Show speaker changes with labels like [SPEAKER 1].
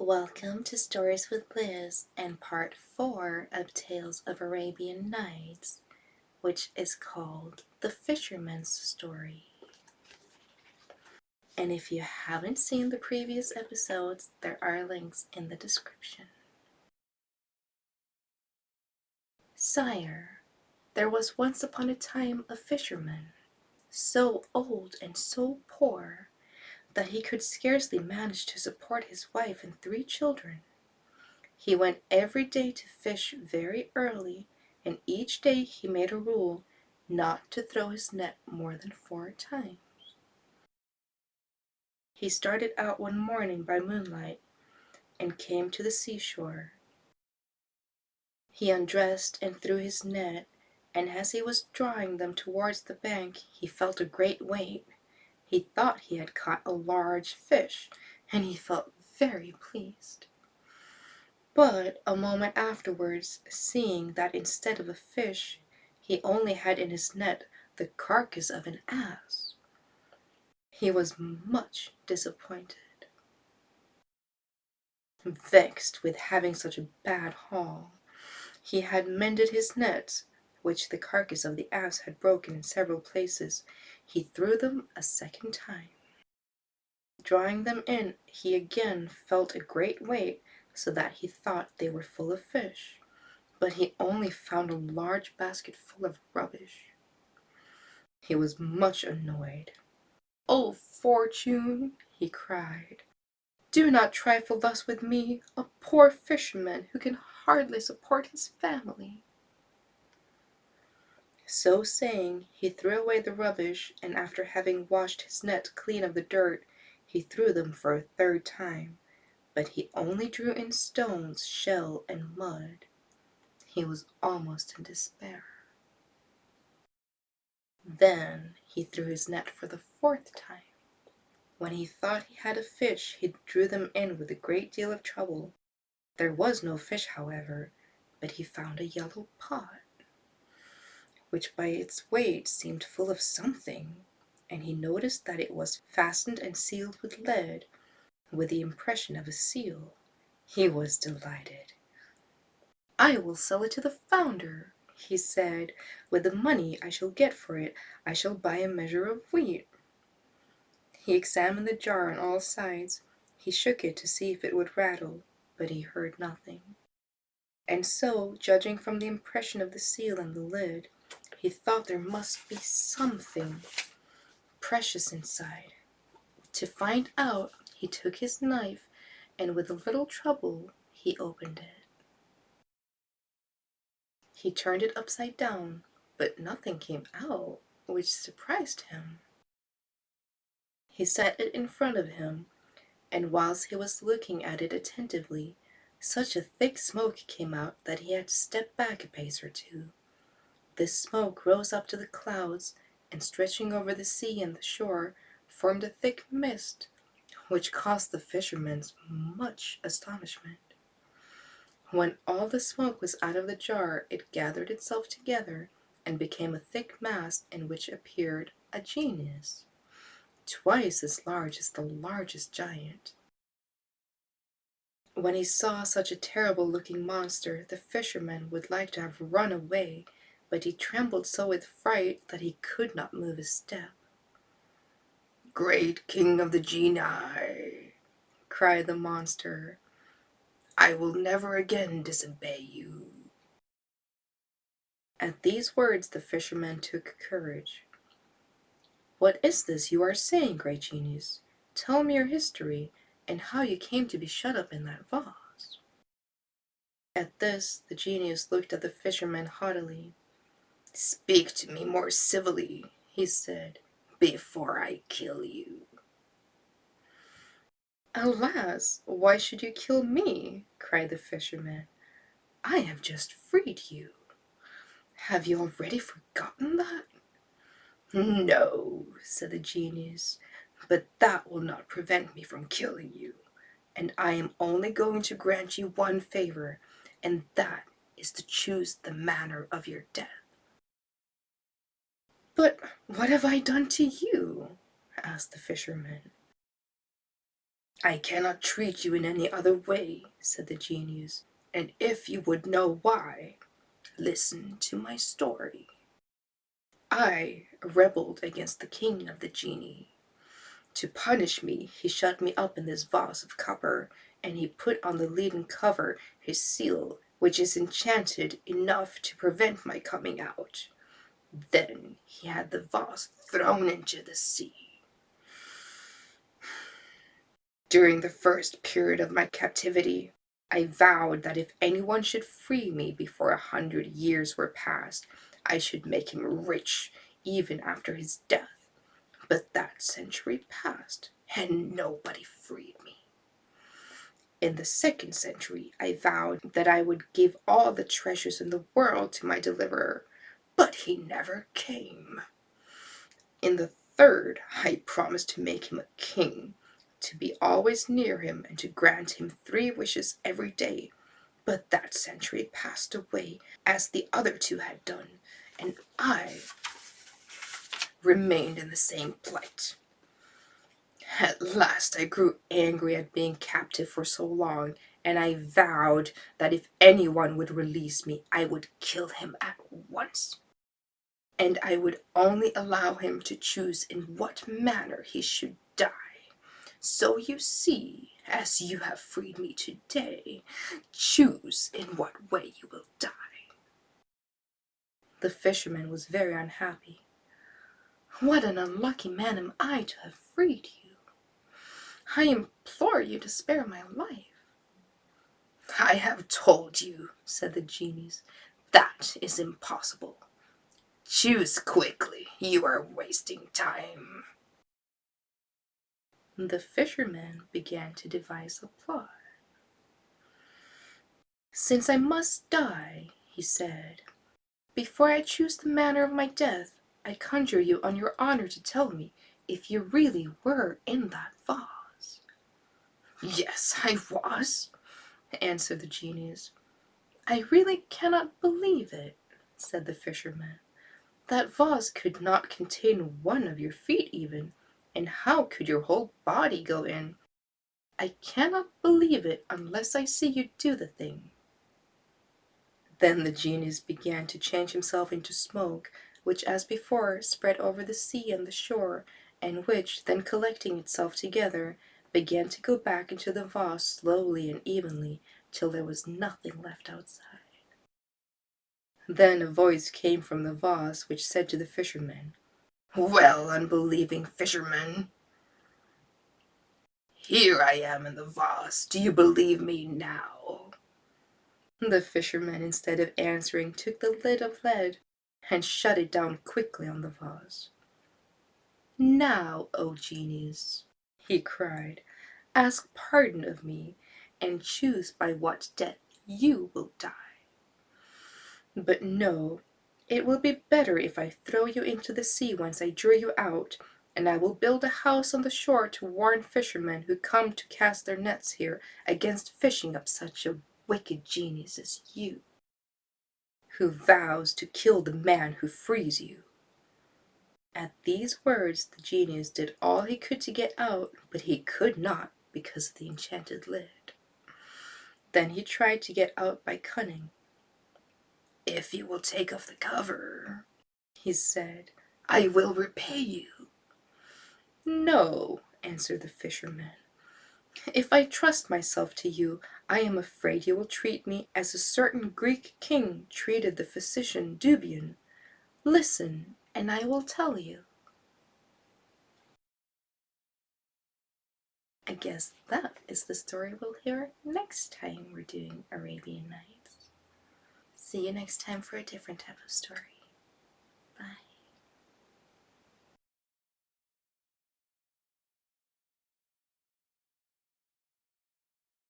[SPEAKER 1] Welcome to Stories with Liz and part 4 of Tales of Arabian Nights, which is called The Fisherman's Story. And if you haven't seen the previous episodes, there are links in the description. Sire, there was once upon a time a fisherman, so old and so poor that he could scarcely manage to support his wife and 3 children. He went every day to fish very early, and each day he made a rule not to throw his net more than 4 times. He started out one morning by moonlight and came to the seashore. He undressed and threw his net, and as he was drawing them towards the bank, he felt a great weight. He thought he had caught a large fish, and he felt very pleased. But a moment afterwards, seeing that instead of a fish, he only had in his net the carcass of an ass, he was much disappointed. Vexed with having such a bad haul, he had mended his nets, which the carcass of the ass had broken in several places. He threw them a second time. Drawing them in, he again felt a great weight, so that he thought they were full of fish, but he only found a large basket full of rubbish. He was much annoyed. "Oh, Fortune," he cried, "do not trifle thus with me, a poor fisherman who can hardly support his family." So saying, he threw away the rubbish, and after having washed his net clean of the dirt, he threw them for a 3rd time, but he only drew in stones, shell, and mud. He was almost in despair. Then he threw his net for the 4th time. When he thought he had a fish, he drew them in with a great deal of trouble. There was no fish, however, but he found a yellow pot, which by its weight seemed full of something, and he noticed that it was fastened and sealed with lead, with the impression of a seal. He was delighted. "I will sell it to the founder," he said. "With the money I shall get for it, I shall buy a measure of wheat." He examined the jar on all sides. He shook it to see if it would rattle, but he heard nothing. And so, judging from the impression of the seal and the lid, he thought there must be something precious inside. To find out, he took his knife, and with a little trouble, he opened it. He turned it upside down, but nothing came out, which surprised him. He set it in front of him, and whilst he was looking at it attentively, such a thick smoke came out that he had to step back a pace or 2. This smoke rose up to the clouds, and stretching over the sea and the shore, formed a thick mist, which caused the fishermen much astonishment. When all the smoke was out of the jar, it gathered itself together and became a thick mass in which appeared a genius, twice as large as the largest giant. When he saw such a terrible-looking monster, the fisherman would like to have run away, but he trembled so with fright that he could not move a step. "Great king of the genii," cried the monster, "I will never again disobey you." At these words the fisherman took courage. "What is this you are saying, great genius? Tell me your history, and how you came to be shut up in that vase." At this the genius looked at the fisherman haughtily. "Speak to me more civilly," he said, "before I kill you." "Alas, why should you kill me?" cried the fisherman. "I have just freed you. Have you already forgotten that?" "No," said the genius, "but that will not prevent me from killing you, and I am only going to grant you one favor, and that is to choose the manner of your death." "But what have I done to you?" asked the fisherman. "I cannot treat you in any other way," said the genius, "and if you would know why, listen to my story. I rebelled against the king of the genii. To punish me, he shut me up in this vase of copper, and he put on the leaden cover his seal, which is enchanted enough to prevent my coming out. Then he had the vase thrown into the sea. During the first period of my captivity, I vowed that if anyone should free me before 100 years were past, I should make him rich even after his death. But that century passed, and nobody freed me. In the second century, I vowed that I would give all the treasures in the world to my deliverer, but he never came. In the third, I promised to make him a king, to be always near him, and to grant him 3 wishes every day. But that century passed away, as the other 2 had done, and I remained in the same plight. At last I grew angry at being captive for so long, and I vowed that if anyone would release me, I would kill him at once. And I would only allow him to choose in what manner he should die. So you see, as you have freed me today, choose in what way you will die." The fisherman was very unhappy. "What an unlucky man am I to have freed you! I implore you to spare my life." "I have told you," said the genius, "that is impossible. Choose quickly, you are wasting time." The fisherman began to devise a plot. "Since I must die," he said, "before I choose the manner of my death, I conjure you on your honor to tell me if you really were in that vase." "Yes, I was," answered the genius. "I really cannot believe it," said the fisherman. "That vase could not contain one of your feet even, and how could your whole body go in? I cannot believe it unless I see you do the thing." Then the genius began to change himself into smoke, which as before spread over the sea and the shore, and which, then collecting itself together, began to go back into the vase slowly and evenly, till there was nothing left outside. Then a voice came from the vase, which said to the fisherman, "Well, unbelieving fisherman, here I am in the vase. Do you believe me now?" The fisherman, instead of answering, took the lid of lead and shut it down quickly on the vase. "Now, O genius," he cried, "ask pardon of me, and choose by what death you will die. But no, it will be better if I throw you into the sea whence I drew you out, and I will build a house on the shore to warn fishermen who come to cast their nets here against fishing up such a wicked genius as you, who vows to kill the man who frees you." At these words the genius did all he could to get out, but he could not because of the enchanted lid. Then he tried to get out by cunning. "If you will take off the cover," he said, "I will repay you." "No," answered the fisherman. "If I trust myself to you, I am afraid you will treat me as a certain Greek king treated the physician Dubian. Listen, and I will tell you." I guess that is the story we'll hear next time we're doing Arabian Nights. See you next time for a different type of story.